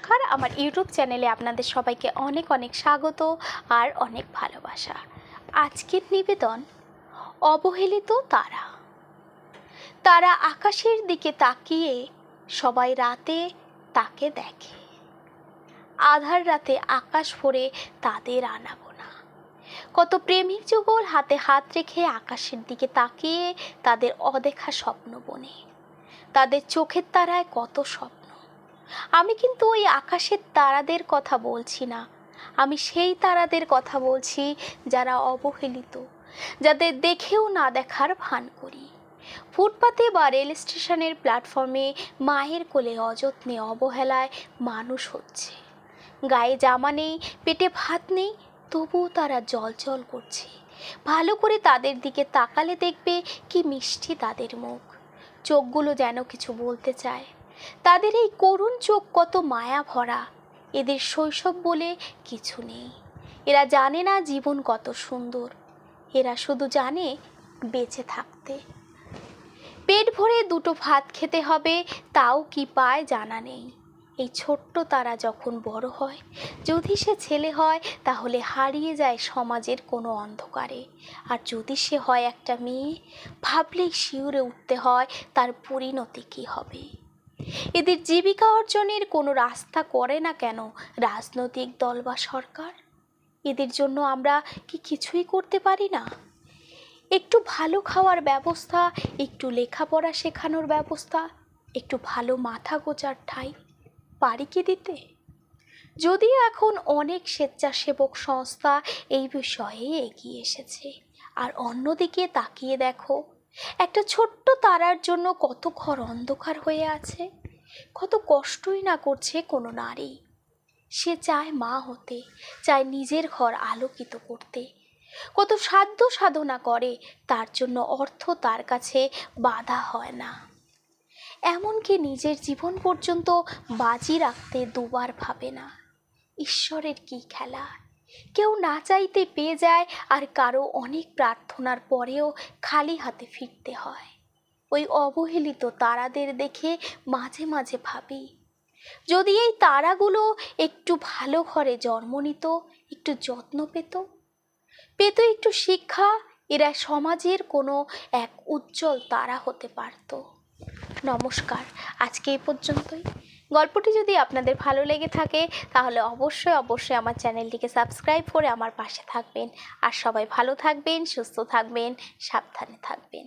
নমস্কার, আমার ইউটিউব চ্যানেলে আপনাদের সবাইকে অনেক অনেক স্বাগত আর অনেক ভালোবাসা। আজকের নিবেদন অবহেলিত তারা। তারা আকাশের দিকে তাকিয়ে সবাই রাতে তাকে দেখে। আধার রাতে আকাশ ভরে তাদের আনাগোনা। কত প্রেমিক যুগল হাতে হাত রেখে আকাশের দিকে তাকিয়ে তাদের অদেখা স্বপ্ন বনে। তাদের চোখের তারায় কত স্বপ্ন। আমি কিন্তু ওই আকাশের তারাদের কথা বলছি না, আমি সেই তারাদের কথা বলছি যারা অবহেলিত, যাদের দেখেও না দেখার ভান করি। ফুটপাতে বা রেল স্টেশনের প্ল্যাটফর্মে মায়ের কোলে অযত্নে অবহেলায় মানুষ হচ্ছে। গায়ে জামা নেই, পেটে ভাত নেই, তবুও তারা জল করছে। ভালো করে তাদের দিকে তাকালে দেখবে কি মিষ্টি তাদের মুখ, চোখগুলো যেন কিছু বলতে চায়। তাদের এই করুণ চোখ কত মায়া ভরা। এদের শৈশব বলে কিছু নেই। এরা জানে না জীবন কত সুন্দর। এরা শুধু জানে বেঁচে থাকতে। পেট ভরে দুটো ভাত খেতে হবে, তাও কি পায় জানা নেই। এই ছোট্ট তারা যখন বড় হয়, যদি সে ছেলে হয় তাহলে হারিয়ে যায় সমাজের কোনো অন্ধকারে। আর যদি সে হয় একটা মেয়ে, ভাবলেই শিউরে উঠতে হয় তার পরিণতি কী হবে। এদের জীবিকা অর্জনের কোনো রাস্তা করে না কেন রাজনৈতিক দল বা সরকার? এদের জন্য আমরা কি কিছুই করতে পারি না? একটু ভালো খাওয়ার ব্যবস্থা, একটু লেখাপড়া শেখানোর ব্যবস্থা, একটু ভালো মাথা গোজার ঠাঁই পারি কি দিতে? যদিও এখন অনেক স্বেচ্ছাসেবক সংস্থা এই বিষয়ে এগিয়ে এসেছে, আর অন্যদিকে তাকিয়ে দেখো একটা ছোট্ট তারার জন্য কত ঘর অন্ধকার হয়ে আছে। কত কষ্টই না করছে কোনো নারী। সে চায় মা হতে, চায় নিজের ঘর আলোকিত করতে। কত সাধ্য সাধনা করে, তার জন্য অর্থ তার কাছে বাধা হয় না। এমনকি নিজের জীবন পর্যন্ত বাজি রাখতে দুবার ভাবে না। ঈশ্বরের কি খেলা! কেউ না চাইতে পেয়ে যায়, আর কারো অনেক প্রার্থনার পরেও খালি হাতে ফিরতে হয়। ওই অবহেলিত তারাদের দেখে মাঝে মাঝে ভাবি, যদি এই তারাগুলো একটু ভালো ঘরে জন্ম নিত, একটু যত্ন পেত একটু শিক্ষা, এরা সমাজের কোনো এক উজ্জ্বল তারা হতে পারত। নমস্কার, আজকে এই পর্যন্তই। গল্পটি যদি আপনাদের ভালো লেগে থাকে তাহলে অবশ্যই আমার চ্যানেলটিকে সাবস্ক্রাইব করে আমার পাশে থাকবেন। আর সবাই ভালো থাকবেন, সুস্থ থাকবেন, সাবধানে থাকবেন।